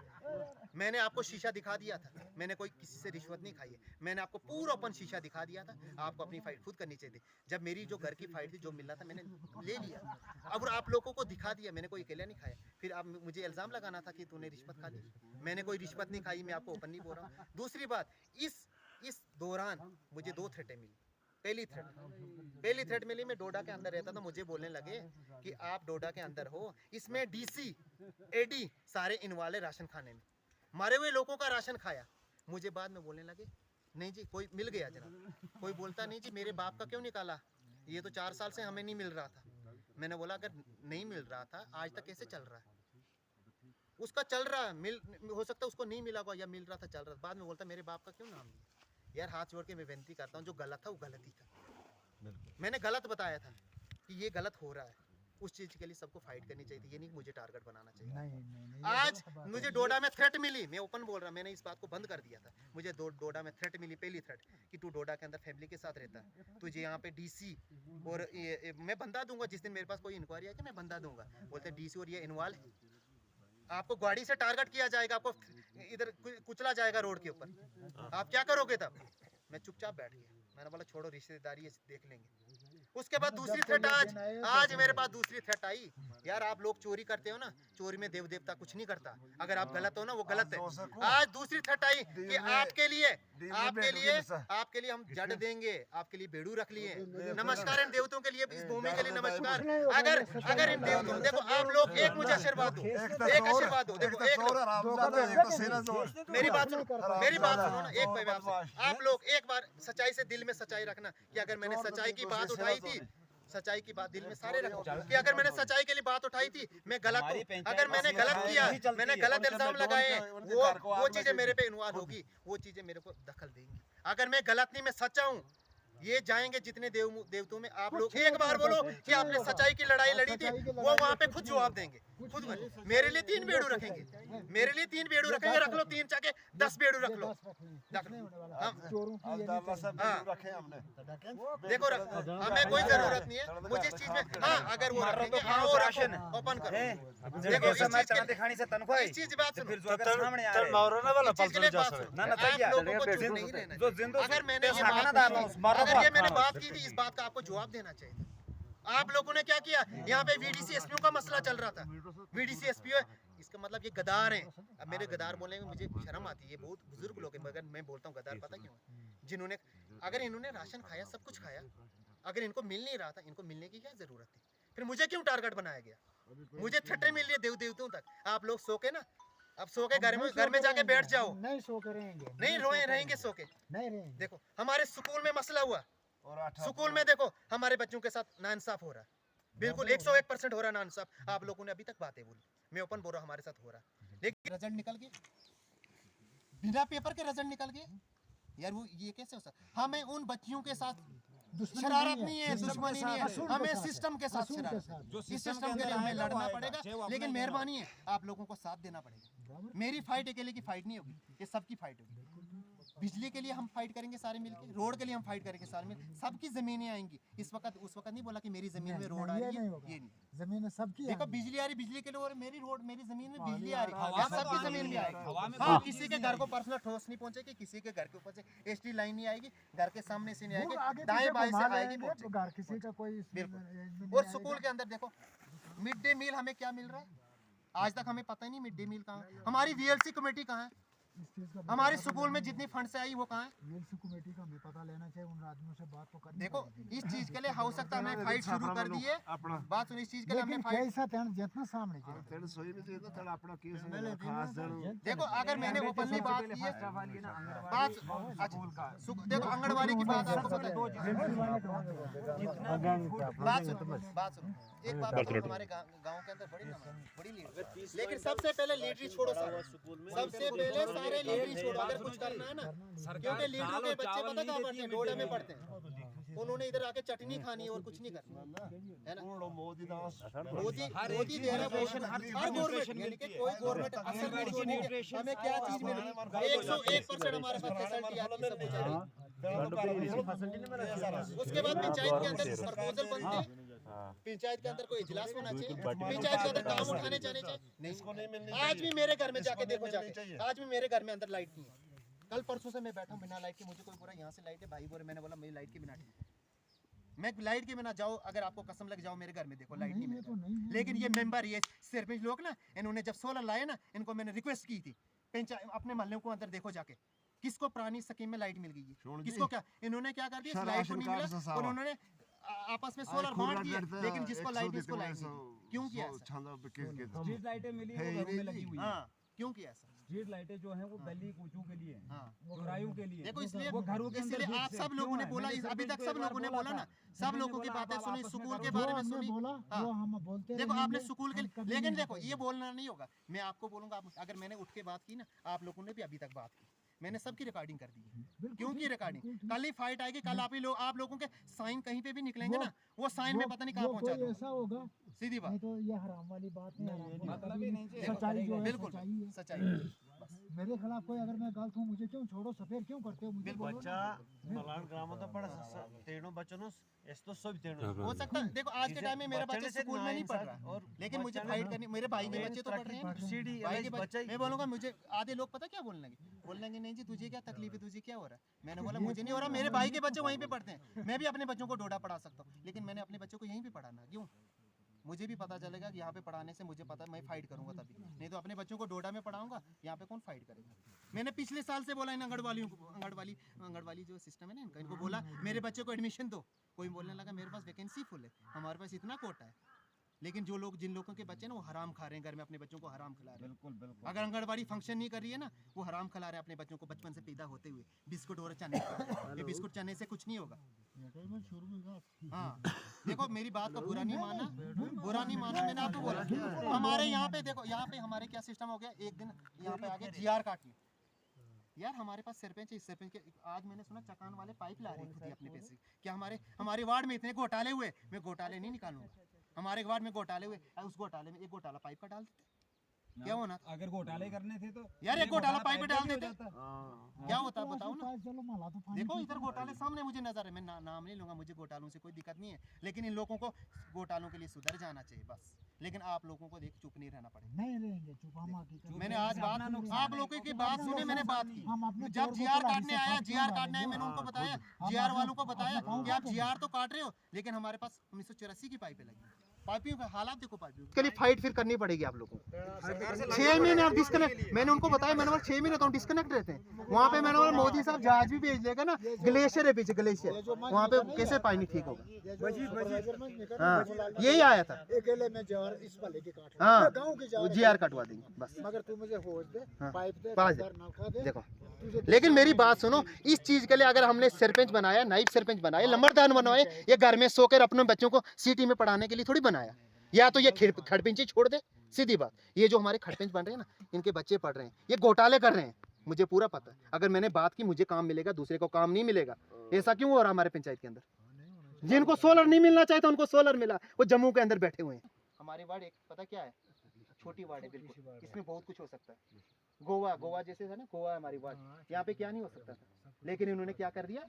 मैंने आपको शीशा दिखा दिया था, मैंने कोई किसी से रिश्वत नहीं खाई है, मैंने आपको पूरा अपन शीशा दिखा दिया था, आपको अपनी फाइट खुद करनी चाहिए थी। जब मेरी जो घर की फाइट थी, जो मिलना था, मैंने ले लिया। अब आप लोगों को दिखा दिया, मैंने कोई अकेला नहीं खाया। फिर आप मुझे इल्ज़ाम लगाना था कि तूने रिश्वत खा ली, मैंने कोई रिश्वत नहीं खाई, मैं आपको ओपन नहीं बोल रहा हूँ। दूसरी बात, इस दौरान मुझे 2 थ्रेटें मिली। पहली थ्रेट मिली, मैं डोडा के अंदर रहता था, मुझे बोलने लगे कि आप डोडा के अंदर हो, इसमें डीसी एडी सारे इन्वॉल्व है राशन खाने में, मारे हुए लोगों का राशन खाया। मुझे बाद में बोलने लगे नहीं जी कोई मिल गया जनाब, कोई बोलता नहीं जी मेरे बाप का क्यों निकाला, ये तो 4 साल से हमें नहीं मिल रहा था। मैंने बोला अगर नहीं मिल रहा था आज तक कैसे चल रहा है? उसका चल रहा है, हो सकता है उसको नहीं मिला होगा या मिल रहा था, चल रहा था। बाद में बोलता मेरे बाप का क्यों नाम लिया? यार हाथ जोड़ के मैं विनती करता हूँ, जो गलत था वो गलत ही था, मैंने गलत बताया था कि ये गलत हो रहा है, उस चीज़ के लिए सबको फाइट करनी चाहिए थी, ये नहीं कि मुझे टारगेट बनाना चाहिए।
नहीं
आज मुझे डोडा में थ्रेट मिली, मैं ओपन बोल रहा, मैंने इस बात को बंद कर दिया था। मुझे डोडा में थ्रेट मिली, पहली थ्रेट कि तू डोडा के अंदर फैमिली के साथ रहता है, तुझे यहाँ पे डीसी और मैं बंदा दूंगा, जिस दिन मेरे पास कोई इंक्वायरी है कि मैं बंदा दूंगा, बोलते डीसी और ये इन्वॉल्व है, आपको गाड़ी से टारगेट किया जाएगा, आपको इधर कुचला जाएगा रोड के ऊपर, आप क्या करोगे तब? मैं चुपचाप बैठ गया, मैंने बोला छोड़ो रिश्तेदारी देख लेंगे। उसके बाद दूसरी थ्रेट आज मेरे पास दूसरी थ्रेट आई, यार आप लोग चोरी करते हो ना, चोरी में देव देवता कुछ नहीं करता, अगर आप गलत हो ना वो गलत है। आज दूसरी थ्रेट आई कि आपके लिए हम जड़ देंगे, आपके लिए बेड़ू रख लिए। नमस्कार इन देवताओं के लिए, इस भूमि के लिए नमस्कार। अगर इन देवताओं, देखो आप लोग एक मुझे आशीर्वाद दो, एक आशीर्वाद दो, देखो एक मेरी बात सुनो ना, एक भाई आप लोग एक बार सच्चाई से दिल में सच्चाई रखना कि अगर मैंने सच्चाई की बात उठाई थी, सच्चाई की बात दिल में सारे रखो कि अगर मैंने सच्चाई के लिए बात उठाई थी, मैं गलत हूँ, अगर मैंने गलत किया, मैंने गलत इल्जाम लगाए, वो चीजें मेरे पे इन्वॉल्व होगी, वो चीजें मेरे को दखल देंगी। अगर मैं गलत नहीं, मैं सच्चा हूँ, ये जाएंगे जितने देवतों में, आप लोग एक बार बोलो कि आपने सच्चाई की लड़ाई लड़ी थी, वो वहाँ पे खुद जवाब देंगे, खुद मेरे लिए 3 बेड़ू रखेंगे, मेरे लिए 3 बेड़ू रखेंगे, रख लो 3 चाके 10 बेड़ू रख लो, देखो हमें कोई जरूरत नहीं है मुझे इस चीज में, हाँ अगर वो रखेंगे, हाँ वो राशन ओपन करो, देखो इस चीज बात सुनो, अगर मैंने बात की थी, इस बात का आपको जवाब देना चाहिए था। आप लोगों ने क्या किया, यहाँ पे वीडीसी एसपीओ का मसला चल रहा था, वीडीसी एसपीओ इसका मतलब ये गदार हैं। अब मेरे गदार बोलने में मुझे शर्म आती है, बहुत बुजुर्ग लोग हैं, मगर मैं बोलता हूँ गदार, पता क्यों है? जिन्होंने, अगर इन्होंने राशन खाया, सब कुछ खाया, अगर इनको मिल नहीं रहा था, इनको मिलने की क्या जरूरत थी? फिर मुझे क्यों टारगेट बनाया गया? मुझे थट्टे मिल रही है देव देवताओं तक। आप लोग सो के ना, अब सो के घर में जाके बैठ जाओ,
नहीं सो के रहेंगे,
नहीं रहेंगे सो के,
नहीं रहेंगे।
देखो हमारे स्कूल में मसला हुआ, स्कूल में देखो हमारे बच्चों के साथ नाइंसाफ हो रहा है, बिल्कुल 101% हो रहा है नाइंसाफ। आप लोगों ने अभी तक बातें बोली, मैं ओपन बोल रहा हूँ हमारे साथ हो रहा है, लेकिन रिजल्ट निकल गए, बिना पेपर के रिजल्ट निकल गए, यार वो ये कैसे हो सकता? हमें उन बच्चियों के साथ शरारत नहीं है, दुश्मनी नहीं है, हमें सिस्टम के साथ शरारत, इस सिस्टम के लिए हमें लड़ना पड़ेगा, लेकिन मेहरबानी है आप लोगों को साथ देना पड़ेगा। मेरी फाइट अकेले की फाइट नहीं होगी, ये सबकी फाइट होगी। बिजली के लिए हम फाइट करेंगे सारे मिलके, रोड के लिए हम फाइट करेंगे सारे मिल, सबकी जमीनें आएंगी। इस वक्त उस वक्त नहीं बोला कि मेरी जमीन में रोड आ रही है, ये नहीं,
जमीन सबकी,
देखो बिजली आ रही, बिजली के लिए, और मेरी रोड, मेरी जमीन में बिजली आ रही है, सबकी जमीन में आएगी। हाँ, किसी के घर को पर्सनल ठोस नहीं पहुंचेगी, किसी के घर के ऊपर से एसटी लाइन नहीं आएगी, घर के सामने से नहीं आएगी, दाएं बाएं से आएगी,
घर किसी का कोई
बिल्कुल। और स्कूल के अंदर देखो मिड डे मील हमें क्या मिल रहा है, आज तक हमें पता ही नहीं मिड डे मील कहाँ है, हमारी वीएलसी कमेटी कहाँ है, हमारे स्कूल में जितनी फंड से आई वो कहाँ है?
वीएलसी कमेटी का हमें पता लेना चाहिए, उन आदमियों से बात तो करनी।
देखो इस चीज के लिए हो सकता है हमने फाइट शुरू कर दी है, बात सुनो, इस चीज के लिए हमने फाइट,
कैसा तेन जितना सामने
देखो अगर मैंने ओपनली बात की है, बात देखो आंगनबाड़ी की बात आपको पता है, बात सुनो एक बात बताओ, हमारे गांव के अंदर बड़ी लीड, लेकिन सबसे पहले लीडरी छोड़ो, सबसे पहले सारे लीडरी छोड़ो अगर कुछ करना है ना, क्योंकि लीडरों के बच्चे पता कहाँ पढ़ते हैं, डोडा में पढ़ते हैं, उन्होंने इधर आके चटनी खानी है और कुछ नहीं करना है ना। मोदी दे रहा है हर गवर्नमेंट, यानी कि कोई गवर्नमेंट असर नहीं छोड़ेगी, हमें क्या चीज मिल रही है, 101% हमारे पास फैसिलिटी आती है, सब कुछ आ रही है। उसके बाद पंचायत के अंदर प्रपोजल बनते हैं, पंचायत के अंदर कोई इजलास होना चाहिए, पंचायत के अंदर काम उठाने जाने चाहिए, नहीं। आज भी मेरे घर में जाके देखो, जाके आज भी मेरे घर में अंदर लाइट नहीं है, कल परसों से मैं बैठा हूँ बिना लाइट के, मुझे कोई बोला यहाँ से लाइट है, भाई बोले, मैंने बोला मेरी लाइट के बिना ठीक है, मैं लाइट के बिना जाओ, अगर आपको कसम लग जाओ मेरे घर में देखो लाइट नहीं मिलेगा। लेकिन ये मेंबर, ये सरपंच लोग ना, इन्होंने जब सोलर लाए ना, इनको मैंने रिक्वेस्ट की थी, पंचायत अपने मोहल्ले को अंदर देखो जाके, किसको पुरानी स्कीम में लाइट मिल गई है, किसको क्या, इन्होंने क्या कर दिया, लाइट को नहीं मिला, उन्होंने आपस में सोलर बांट दिए, लेकिन जिसको लाइट इसको लाइट नहीं, क्यों किया ऐसा?
स्ट्रीट लाइटें मिली है, वो घरों में लगी हुई है।
हाँ, क्यों किया ऐसा?
स्ट्रीट लाइटें जो हैं वो गली कूचों के लिए हैं,
हाँ,
चौरायों के लिए।
देखो इसलिए
वो घरों के अंदर
इसलिए आप सब लोगों ने बोला, अभी तक सब लोगों ने बोला ना, सब लोगों की बातें सुनी, स्कूल के बारे में सुनी,
वो हम बोलते
देखो आपने स्कूल के, लेकिन देखो ये बोलना नहीं होगा, मैं आपको बोलूंगा, अगर मैंने उठ के बात की ना, आप लोगों ने भी अभी तक बात की, मैंने सबकी रिकॉर्डिंग कर दी है। क्यों की रिकॉर्डिंग? कल ही फाइट आएगी, कल आप लोगों के साइन कहीं पे भी निकलेंगे ना, वो साइन में पता नहीं कहाँ पहुंचा
कोई
दूंगा।
ऐसा होगा
सीधी बात।
नहीं तो ये हराम वाली बात नहीं, हराम वाली
मतलब
बात
ही
नहीं।
नहीं चाहिए।
सच्चाई जो है
बिल्कुल
सच्चाई है।
सच्चाई।
मेरे खिलाफ कोई अगर मैं गलत हूँ मुझे क्यों छोड़ो, सफेद क्यों करते हो मुझे बोलो
बच्चा
ना।
मलान ग्रामों तो पड़ा तेणों बच्चों ऐसा सब तेणों
हो सकता है, देखो आज के टाइम में मेरा बच्चा स्कूल में नहीं पढ़ रहा है,
और
लेकिन मुझे फाइट करनी, मेरे भाई के बच्चे तो पढ़ रहे हैं ना।
सीडी
भाई के
बच्चा
बच्चे, मैं बोलूंगा मुझे आधे लोग पता क्या बोलने लगे नहीं जी तुझे क्या तकलीफ है, तुझे क्या हो रहा है। मैंने बोला मुझे नहीं हो रहा, मेरे भाई के बच्चे वहीं पे पढ़ते हैं, मैं भी अपने बच्चों को डोडा पढ़ा सकता हूँ, लेकिन मैंने अपने बच्चों को यहीं पे पढ़ाना। क्यों? मुझे भी पता चलेगा कि यहाँ पे पढ़ाने से मुझे पता, मैं फाइट करूंगा तभी, नहीं तो अपने बच्चों को डोडा में पढ़ाऊंगा, यहाँ पे कौन फाइट करेगा। मैंने पिछले साल से बोला इन आंगनवाड़ी जो सिस्टम है ना इनका, इनको बोला मेरे बच्चे को एडमिशन दो, कोई बोलने लगा मेरे पास वैकेंसी फुल है, हमारे पास इतना कोटा है। लेकिन जिन लोगों के बच्चे ना वो हराम खा रहे हैं, घर में अपने बच्चों को हराम खिला रहे हैं।
बिल्कुल बिल्कुल।
अगर आंगनवाड़ी फंक्शन नहीं कर रही है ना, वो हराम खिला रहे हैं अपने बच्चों को बचपन से पैदा होते हुए, बिस्कुट और चने। ये बिस्कुट चने से कुछ नहीं होगा। हाँ देखो मेरी बात का बुरा नहीं माना, मैंने आपको बोला हमारे यहाँ पे देखो, यहाँ पे हमारे क्या सिस्टम हो गया, एक दिन यहाँ पे आगे GR काट लिया यार, हमारे पास सरपंच है, इस सरपंच के आज मैंने सुना चकान वाले पाइप ला रहे थे अपने पैसे। क्या हमारे वार्ड में इतने घोटाले हुए, मैं घोटाले नहीं निकालूंगा, हमारे वार्ड में घोटाले हुए, उस घोटाले में एक घोटाला पाइप का डाल देते, क्या होना?
अगर घोटाले करने थे तो
यार एक घोटाला पाइप में डाल देते,
हाँ।
क्या होता बताओ ना।
चलो माला तो पानी
देखो इधर घोटाले सामने मुझे नजर है, मैं नाम नहीं लूंगा, मुझे घोटालों से कोई दिक्कत नहीं है, लेकिन इन लोगों को घोटालों के लिए सुधर जाना चाहिए बस। लेकिन आप लोगों को देख चुप नहीं रहना पड़ेगा।
नहीं रहेंगे चुप, हम हकीकत
मैंने आज बात आप लोगों की बात सुनी, मैंने बात की।
हम अपने
जब
चोर को
GR
तो
काटने
लाठी
आया,
से
GR
फाड़
काटने आया,
मारेंगे।
मैंने उनको बताया,
हम
GR
अपने-
वालों को बताया
अपने
कि आप
गाँव
GR तो काट रहे हो, लेकिन हमारे पास 1984 की पाइपें लगी। पाइपिंग का हालात देखो, पाइपिंग के लिए फाइट फिर करनी पड़ेगी आप लोगों को। 6 महीने आप डिस्कनेक्ट, मैंने उनको बताया, मैंने बोला 6 महीने तो हम डिस्कनेक्ट रहते हैं। वहाँ पे मैंने बोला मोदी साहब जहाज भी भेज देगा ना, ग्लेशियर है पीछे, ग्लेशियर, वहाँ पे कैसे पानी ठीक होगा। हाँ यही आया था,
अकेले में जवार इस वाले के काट
हाँ
गाँव के
वो GR कटवा देंगे बस।
मगर तू मुझे होश दे,
हाँ,
पाइप दे,
पाँच दे।
नलका दे,
देखो
तुझे
लेकिन मेरी बात सुनो, इस चीज के लिए अगर हमने सरपंच बनाया, नाइब सरपंच बनाया, लंबरदार बनवाए, ये घर में सोकर अपने बच्चों को सिटी में पढ़ाने के लिए थोड़ी बनाया। या तो ये खड़पिंची छोड़ दे, सीधी बात। ये जो हमारे खड़पिंच बन रहे हैं ना, इनके बच्चे पढ़ रहे हैं, ये घोटाले कर रहे हैं, मुझे पूरा पता है। अगर मैंने बात की मुझे काम मिलेगा, दूसरे को काम नहीं मिलेगा। ऐसा क्यों हो रहा हमारे पंचायत के अंदर? जिनको सोलर नहीं मिलना चाहिए था उनको सोलर मिला, वो जम्मू के अंदर बैठे हुए हैं। हमारी वार्ड एक पता क्या है, छोटी वार्ड है बिल्कुल, इसमें बहुत कुछ हो सकता है। गोवा जैसे था ना, गोवा है हमारी वार्ड, यहाँ पे क्या नहीं हो सकता था, लेकिन इन्होंने क्या कर दिया,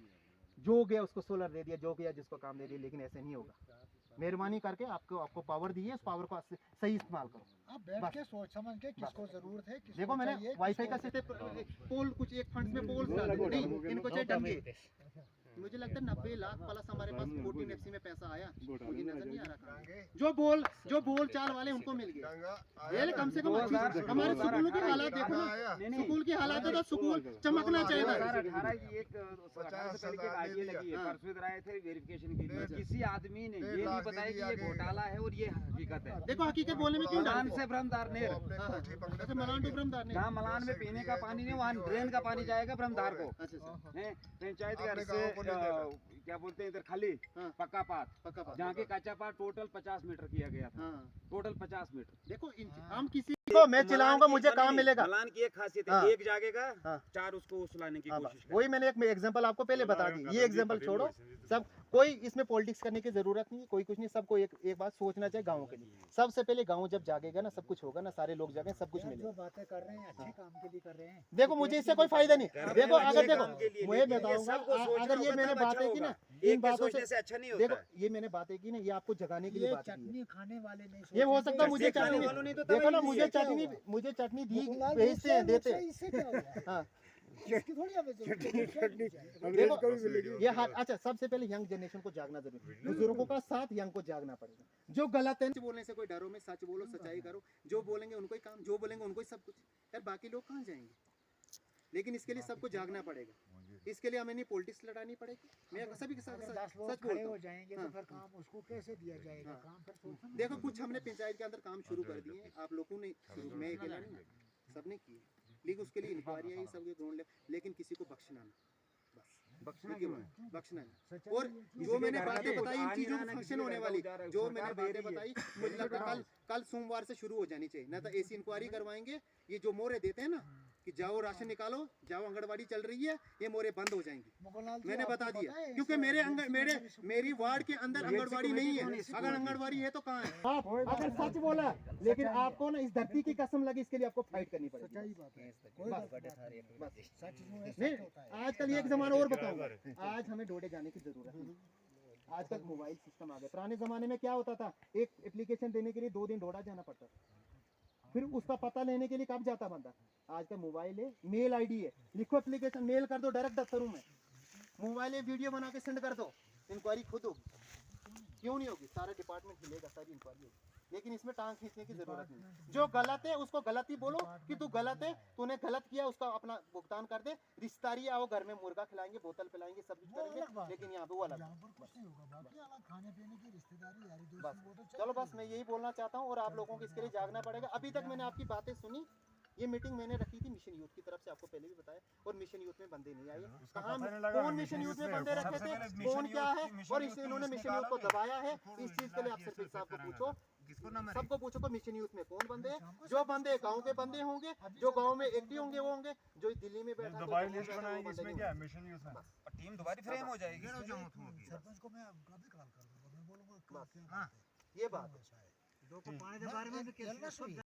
जो गया उसको सोलर दे दिया, जो गया जिसको काम दे दिया। लेकिन ऐसे नहीं होगा, मेहरबानी करके आपको पावर दी है, उस पावर को सही इस्तेमाल करो।
आप बैठ के सोच समझ के किसको जरूरत है, किसको
देखो मैंने
चाहिए,
वाईफाई का सिस्टम पोल, कुछ एक फंड में पोल नहीं, इनको चाहिए डंगे। मुझे लगता है 90 लाख प्लस हमारे पास 14 FC में पैसा आया, मुझे नजर नहीं आ रहा कहाँ। जो बोल चाल वाले उनको मिल गया। ये कम से कम हमारे स्कूलों की हालात देखो ना, स्कूल की हालात है तो स्कूल चमकना चाहिए।
2018 की एक 18 से पहले की एक आईडी लगी है, परसों इधर आए थे वेरिफिकेशन के लिए, किसी आदमी ने ये नहीं बताया कि ये घोटाला है और ये हकीकत है।
देखो हकीकत बोलने में क्यों
मलान
डरते
से ब्रह्मदार ने,
अच्छा मलान टू ब्रह्मदार ने,
जहाँ मलान में पीने का पानी नहीं, वहाँ ड्रेन का पानी जाएगा ब्रह्मदार को।
अच्छा
हैं, पंचायत घर से क्या बोलते हैं इधर खाली
हाँ।
पक्का पात,
पक्का बात।
जहाँ की कच्चा पात टोटल 50 मीटर किया गया था,
हाँ
टोटल 50 मीटर।
देखो हम किसी को मैं चिल्लाऊंगा मुझे काम मिलेगा।
मलान की एक खासियत
हाँ।
है, एक जागेगा
हाँ।
4 उसको उछलाने की
हाँ,
कोशिश
बस। वही मैंने एक एग्जांपल आपको पहले बता दी, ये एग्जांपल छोड़ो, सब कोई इसमें पॉलिटिक्स करने की जरूरत नहीं, कोई कुछ नहीं, सबको एक बात सोचना चाहिए गाँव के लिए। सबसे पहले गाँव जब जागेगा ना, सब कुछ होगा ना, सारे लोग जागे, सब कुछ मिलेगा।
जो बातें कर रहे हैं अच्छे काम के लिए कर रहे हैं।
देखो मुझे इससे कोई फायदा नहीं, देखो अगर देखो
काम के लिए,
मैं
लेकिन ये
बताऊंगा,
सबको सोचना
अगर ये
होगा
मैंने
तब
बातें
अच्छा
की ना,
होगा।
इन
एक के
बातों
सोचने
से
से अच्छा नहीं होता
देखो
है।
ये मैंने बातें की ना, ये आपको जगाने के लिए
ये
बात की है।
चटनी खाने वाले नहीं
ये हो
सोचेंगे।
सकता है मुझे
चटनी खाने
चटनी
वालों ने तो
देखो ना,
तभी
मुझे
दी है,
चटनी दी
भूखलाल
भेजते हैं, देते
मुझसे
हैं।
इससे क्या हुआ?
हाँ
इसकी थोड़ी हमें जरूरत है।
देखो ये हाथ, अच्छा सबसे पहले यंग जनरेशन को जागना जरूरी, बुजुर्गों का साथ यंग को जागना पड़ेगा। जो गलत है बोलने से कोई डरो में, सच बोलो, सच्चाई करो, जो बोलेंगे उनको ही काम, जो बोलेंगे उनको ही सब कुछ। यार बाकी लोग कहाँ जाएंगे? लेकिन इसके लिए सबको जागना पड़ेगा, इसके लिए हमें नहीं पॉलिटिक्स लड़ानी पड़ेगी। मैं सभी के साथ
अगर 10 लोग
सच
खड़े
बोलता
हो
हूँ।
जाएंगे तो फिर काम उसको कैसे दिया जाएगा?
हाँ।
काम फिर सोच समझ
देखो कुछ हमने पंचायत के अंदर काम शुरू कर दिए हैं, आप लोगों ने, मैं अकेला नहीं, सबने किए, लेकिन उसके लिए इंक्वायरी आई सबके ग्राउंड लेवल, लेकिन किसी को बख्शना नहीं, बस बख्शना नहीं। और जो मैंने बातें बताई इन चीजों में फंक्शन होने वाली, जो मैंने बातें बताई, मुझे लगता है कल सोमवार से शुरू हो जानी चाहिए, ना तो ऐसी इंक्वायरी करवाएंगे। ये जो मोहरे देते हैं ना, कि जाओ राशन निकालो, जाओ आंगनबाड़ी चल रही है, ये मोरे बंद हो जाएंगी।
मोगललाल जी,
मैंने
आपको
बता दिया
पता है
क्योंकि मेरी वार्ड के अंदर आंगनबाड़ी नहीं है। अगर आंगनबाड़ी है तो कहाँ है? आप अगर सच बोला, लेकिन आपको ना इस धरती की कसम लगी, इसके लिए आपको फाइट करनी पड़ेगी।
सच्चाई बात है, कोई बात नहीं, सच जो है
नहीं,
सच होता है।
आजकल एक जमाना और बताऊंगा, आज हमें डोडे जाने की जरूरत नहीं। आजकल मोबाइल सिस्टम आ गया। पुराने जमाने में क्या होता था, एक एप्लीकेशन देने के लिए 2 दिन डोडा जाना पड़ता था, फिर उसका पता लेने के लिए कब जाता बंदा। आजकल मोबाइल है, मेल आईडी है, लिखो एप्लीकेशन, मेल कर दो डायरेक्ट दफ्तरों में, मोबाइल है, वीडियो बना के सेंड कर दो, इंक्वायरी खुद होगी। क्यों नहीं होगी? सारा डिपार्टमेंट हिलेगा, सारी इंक्वायरी होगी। लेकिन इसमें टांग खींचने की जरूरत नहीं। जो गलत है उसको गलत ही बोलो कि तू गलत है, तूने गलत किया, उसका अपना भुगतान कर दे। रिश्तेदारी आओ, घर में मुर्गा खिलाएंगे, बोतल पिलाएंगे, सब कुछ
वो अलग
करेंगे,
बात
लेकिन यहाँ पे वो अलग
यहाँ पर कुछ नहीं होगा, बाकी अलग खाने पीने की रिश्तेदारी यारी
बस।
दोस्ती वो तो
चलो
चलेगी।
बस मैं यही बोलना चाहता हूँ, और आप लोगों को इसके लिए जागना पड़ेगा। अभी तक मैंने आपकी बातें सुनी। ये मीटिंग मैंने रखी थी मिशन यूथ की तरफ से, आपको पहले भी बताया, और मिशन यूथ में बंदे नहीं आए। कहाँ कौन मिशन यूथ में बंदे रखे थे, कौन क्या है, और इन्होंने मिशन यूथ को दबाया है। इस चीज के लिए आप सरपंच साहब को पूछो, सबको पूछो को मिशन यूथ में कौन बंदे हैं। जो बंदे गांव के बंदे होंगे, जो गांव में एक्टिव होंगे वो होंगे, जो दिल्ली में बैठा है,
इसमें क्या है मिशन यूथ में
टीम दोबारा फ्रेम हो जाएगी।
सरपंच को मैं कभी कॉल कर दूंगा, मैं बोलूंगा क्या बात है,
ये बात है।
ऐसा है।